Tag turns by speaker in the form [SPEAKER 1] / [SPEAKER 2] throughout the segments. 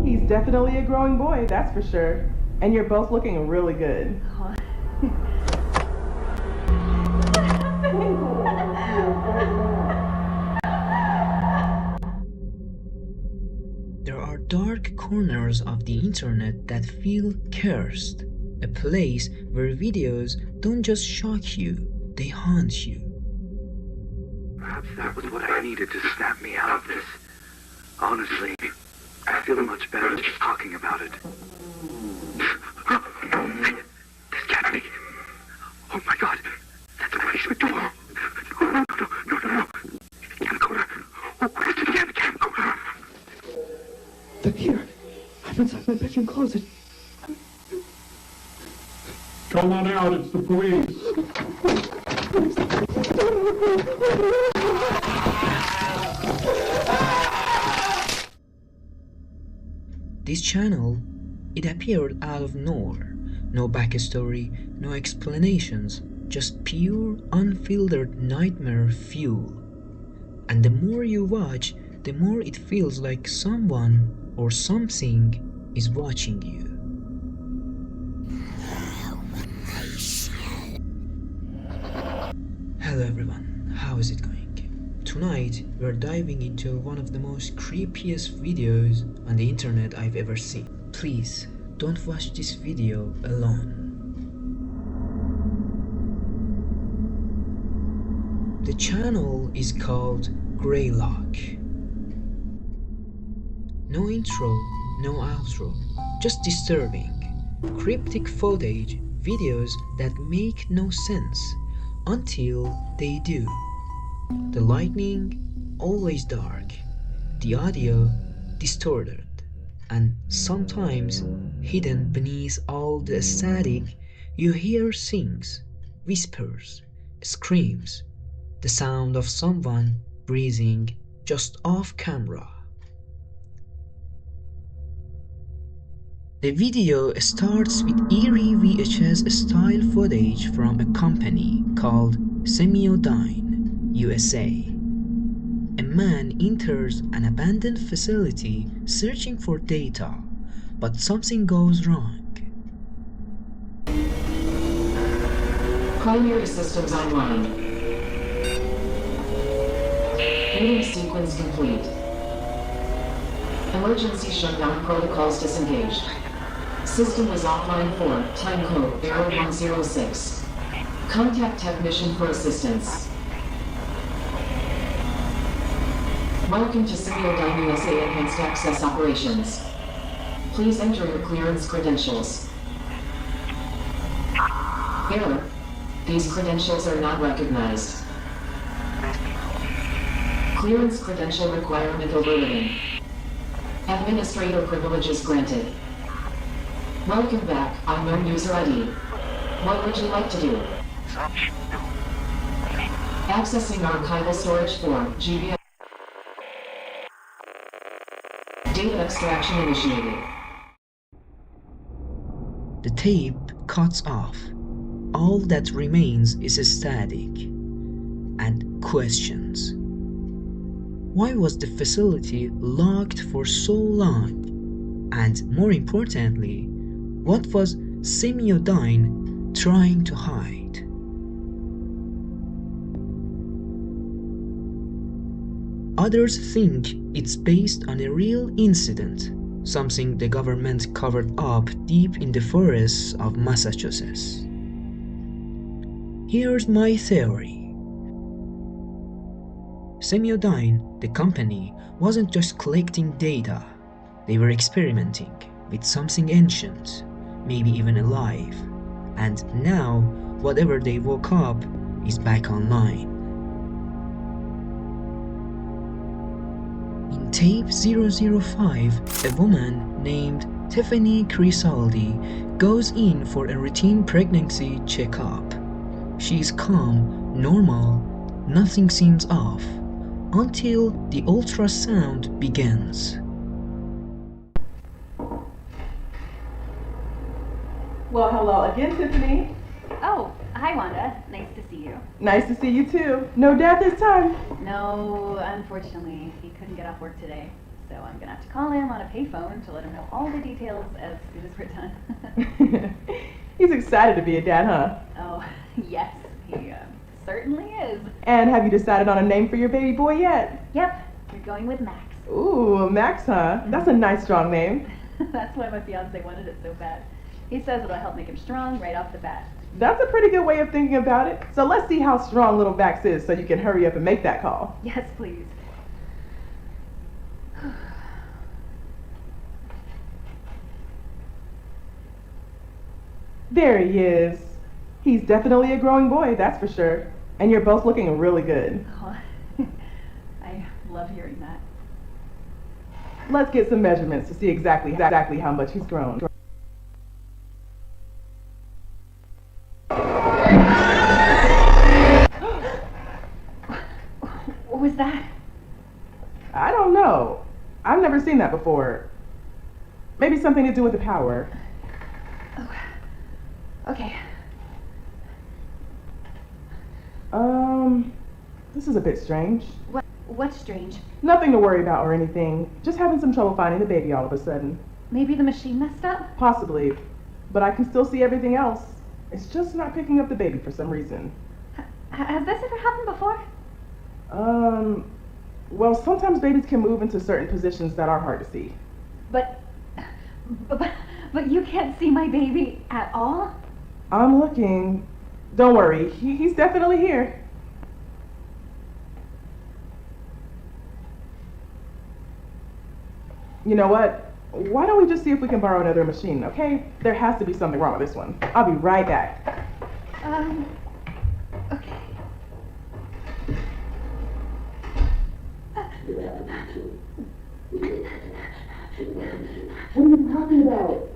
[SPEAKER 1] He's definitely a growing boy, that's for sure. And you're both looking really good.
[SPEAKER 2] There are dark corners of the internet that feel cursed. A place where videos don't just shock you, they haunt you.
[SPEAKER 3] Perhaps that was what I needed to snap me out of this. Honestly, I feel much better just talking about it. This can't be. Oh my god, that's a basement door. No. Camcorder. Oh, where's the damn camcorder? They're here. I'm inside my bedroom closet.
[SPEAKER 4] Come on out, it's the police.
[SPEAKER 2] This channel, it appeared out of nowhere. No backstory, no explanations, just pure, unfiltered nightmare fuel. And the more you watch, the more it feels like someone or something is watching you. Hello everyone, how is it going? Tonight we're diving into one of the most creepiest videos on the internet I've ever seen. Please don't watch this video alone. The channel is called Greylock. No intro, no outro, just disturbing, cryptic footage, videos that make no sense until they do. The lighting always dark, the audio distorted, and sometimes hidden beneath all the static you hear things, whispers, screams, the sound of someone breathing just off camera. The video starts with eerie VHS style footage from a company called Simio Dyn, USA. A man enters an abandoned facility searching for data, but something goes wrong.
[SPEAKER 5] Primary systems online. Meeting sequence complete. Emergency shutdown protocols disengaged. System is offline for time code 0106. Contact technician for assistance. Welcome to Simio Dyn USA Enhanced Access Operations. Please enter your clearance credentials. Error. These credentials are not recognized. Clearance credential requirement overridden. Administrator privileges granted. Welcome back, unknown user ID. What would you like to do? Accessing archival storage for GBI. Data extraction initiated.
[SPEAKER 2] The tape cuts off. All that remains is static and questions. Why was the facility locked for so long? And more importantly, what was Simio Dyn trying to hide? Others think it's based on a real incident, something the government covered up deep in the forests of Massachusetts. Here's my theory. Simio Dyn, the company, wasn't just collecting data. They were experimenting with something ancient, maybe even alive. And now, whatever they woke up is back online. In tape 005, a woman named Tiffany Crisaldi goes in for a routine pregnancy checkup. She is calm, normal, nothing seems off, until the ultrasound begins.
[SPEAKER 1] Well, hello again, Tiffany.
[SPEAKER 6] Oh, hi Wanda. Nice to see you.
[SPEAKER 1] Nice to see you too. No dad this time?
[SPEAKER 6] No, unfortunately, he couldn't get off work today. So I'm gonna have to call him on a payphone to let him know all the details as soon as we're done.
[SPEAKER 1] He's excited to be a dad, huh?
[SPEAKER 6] Oh, yes, he certainly is.
[SPEAKER 1] And have you decided on a name for your baby boy yet?
[SPEAKER 6] Yep, we're going with Max.
[SPEAKER 1] Ooh, Max, huh? That's a nice, strong name.
[SPEAKER 6] That's why my fiance wanted it so bad. He says it'll help make him strong right off the bat.
[SPEAKER 1] That's a pretty good way of thinking about it. So let's see how strong little Max is so you can hurry up and make that call.
[SPEAKER 6] Yes, please.
[SPEAKER 1] There he is. He's definitely a growing boy, that's for sure. And you're both looking really good.
[SPEAKER 6] Oh, I love hearing that.
[SPEAKER 1] Let's get some measurements to see exactly how much he's grown.
[SPEAKER 6] What was that?
[SPEAKER 1] I don't know. I've never seen that before. Maybe something to do with the power.
[SPEAKER 6] Oh, okay.
[SPEAKER 1] This is a bit strange.
[SPEAKER 6] What's strange?
[SPEAKER 1] Nothing to worry about or anything. Just having some trouble finding the baby all of a sudden.
[SPEAKER 6] Maybe the machine messed up?
[SPEAKER 1] Possibly. But I can still see everything else. It's just not picking up the baby for some reason.
[SPEAKER 6] Has this ever happened before?
[SPEAKER 1] Well, sometimes babies can move into certain positions that are hard to see.
[SPEAKER 6] But you can't see my baby at all?
[SPEAKER 1] I'm looking. Don't worry, he's definitely here. You know what? Why don't we just see if we can borrow another machine, okay? There has to be something wrong with this one. I'll be right back.
[SPEAKER 6] Okay.
[SPEAKER 1] What are you talking about?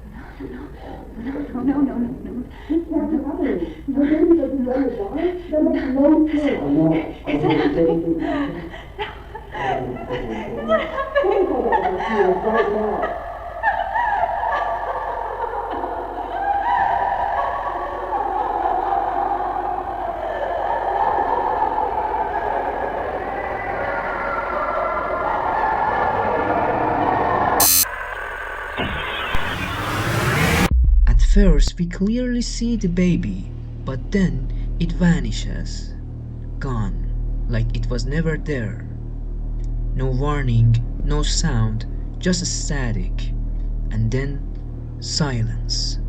[SPEAKER 2] First, we clearly see the baby, but then it vanishes. Gone, like it was never there. No warning, no sound, just static. And then silence.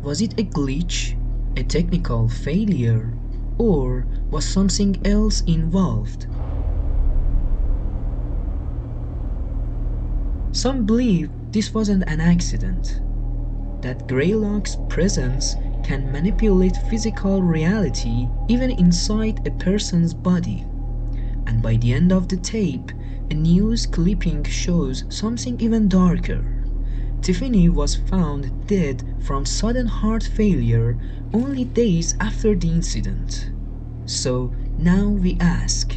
[SPEAKER 2] Was it a glitch, a technical failure, or was something else involved? Some believe this wasn't an accident, that Greylock's presence can manipulate physical reality even inside a person's body. And by the end of the tape, a news clipping shows something even darker. Tiffany was found dead from sudden heart failure only days after the incident. So now we ask,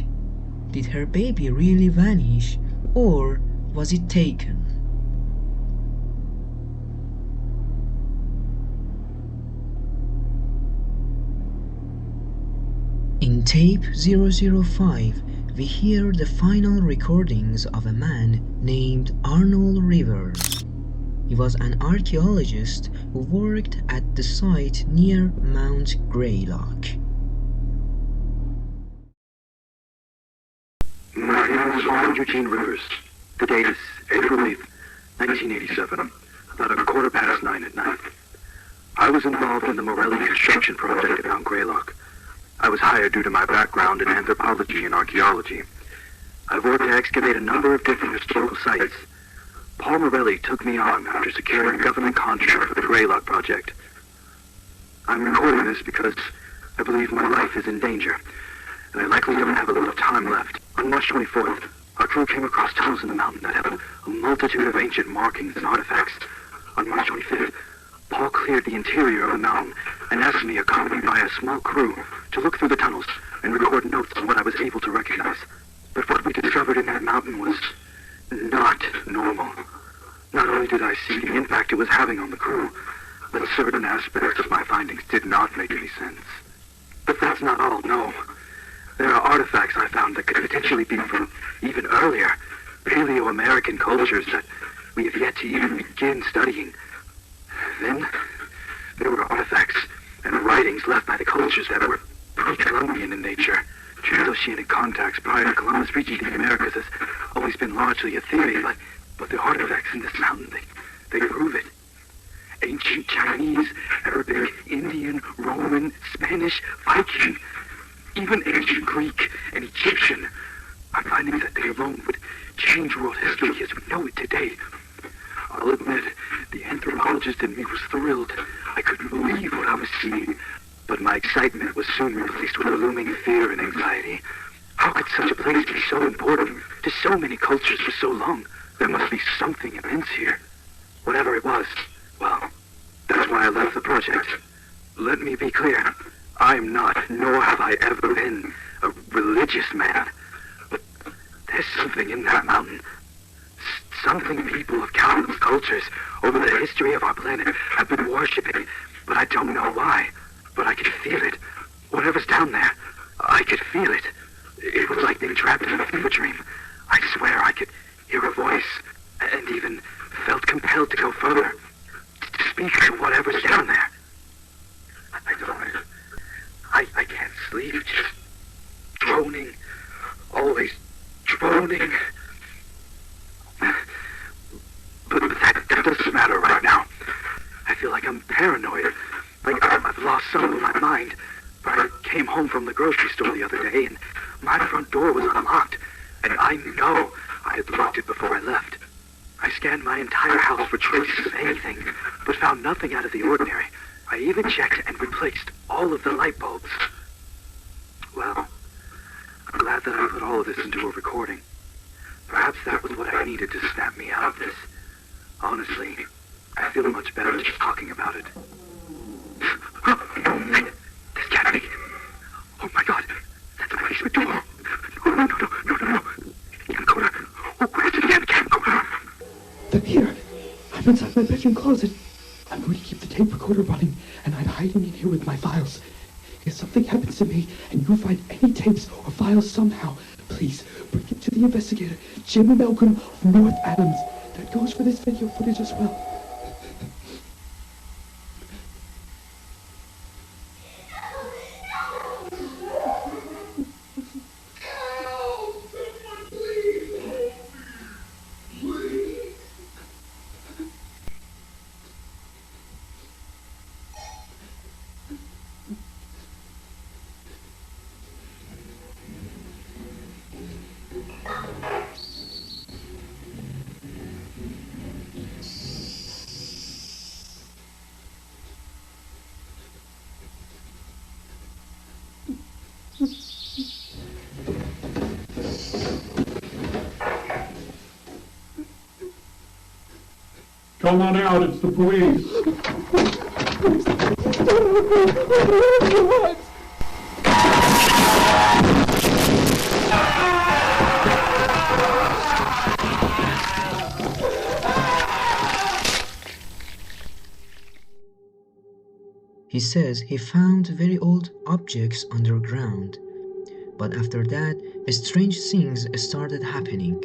[SPEAKER 2] did her baby really vanish, or was it taken? In tape 005, we hear the final recordings of a man named Arnold Rivers. He was an archaeologist who worked at the site near Mount Greylock.
[SPEAKER 3] My name is Arnold Eugene Rivers. The date is April 8th, 1987, about 9:15 at night. I was involved in the Morelli construction project at Mount Greylock. I was hired due to my background in anthropology and archaeology. I've worked to excavate a number of different historical sites. Paul Morelli took me on after securing a government contract for the Greylock project. I'm recording this because I believe my life is in danger, and I likely don't have a lot of time left. On March 24th, our crew came across tunnels in the mountain that have a multitude of ancient markings and artifacts. On March 25th, Paul cleared the interior of the mountain and asked me, accompanied by a small crew, to look through the tunnels and record notes on what I was able to recognize. But what we discovered in that mountain was not normal. Not only did I see the impact it was having on the crew, but certain aspects of my findings did not make any sense. But that's not all, no. There are artifacts I found that could potentially be from even earlier, Paleo-American cultures that we have yet to even begin studying. Then, there were artifacts and writings left by the cultures that were pre-Columbian in nature. Transoceanic contacts prior to Columbus reaching the Americas has always been largely a theory, but the artifacts in this mountain, they prove it. Ancient Chinese, Arabic, Indian, Roman, Spanish, Viking, even ancient Greek and Egyptian are findings that they alone would change world history as we know it today. I'll admit, the anthropologist in me was thrilled. I couldn't believe what I was seeing. But my excitement was soon replaced with a looming fear and anxiety. How could such a place be so important to so many cultures for so long? There must be something immense here. Whatever it was, well, that's why I left the project. Let me be clear. I'm not, nor have I ever been, a religious man. But there's something in that mountain. Something people of countless cultures over the history of our planet have been worshipping, but I don't know why. But I could feel it. Whatever's down there, I could feel it. It was like being trapped in a fever dream. I swear I could hear a voice, and even felt compelled to go further, to speak to whatever's down there. I can't sleep, just droning, always droning. But that doesn't matter right now. I feel like I'm paranoid, like I've lost some of my mind. But I came home from the grocery store the other day, and my front door was unlocked, and I know I had locked it before I left. I scanned my entire house for traces of anything, but found nothing out of the ordinary. I even checked and replaced all of the light bulbs. Well, I'm glad that I put all of this into a recording. Perhaps that was what I needed to snap me out of this. Honestly, I feel much better just talking about it. This can't be. Oh my God, that's my basement door. No. Camcorder. Oh, where's the damn camcorder?
[SPEAKER 7] They're here. I'm inside my bedroom closet. I'm going to keep the tape recorder running, and I'm hiding in here with my files. If something happens to me, and you find any tapes or files somehow, please bring it to the investigator, Jim Malcolm of North Adams. That goes for this video footage as well.
[SPEAKER 4] Come on out, it's the police.
[SPEAKER 2] He says he found very old objects underground, but after that, strange things started happening.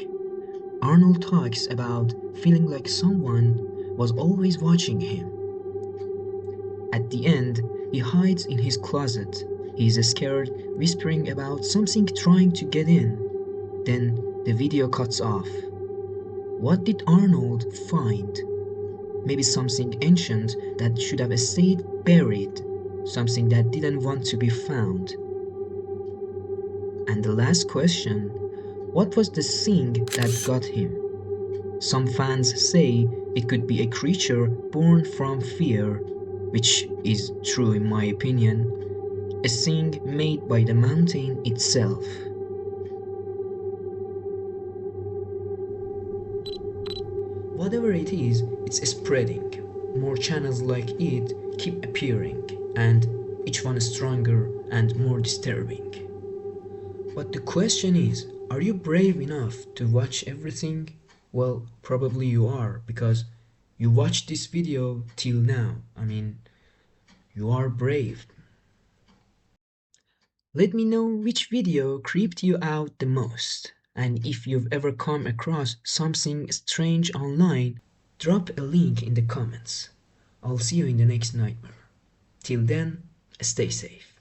[SPEAKER 2] Arnold talks about feeling like someone was always watching him. At the end, he hides in his closet. He is scared, whispering about something trying to get in. Then the video cuts off. What did Arnold find? Maybe something ancient that should have stayed buried, something that didn't want to be found. And the last question, what was the thing that got him? Some fans say it could be a creature born from fear, which is true in my opinion, a thing made by the mountain itself. Whatever it is, it's spreading. More channels like it keep appearing, and each one stronger and more disturbing. But the question is, are you brave enough to watch everything? Well, probably you are, because you watched this video till now. I mean, you are brave. Let me know which video creeped you out the most. And if you've ever come across something strange online, drop a link in the comments. I'll see you in the next nightmare. Till then, stay safe.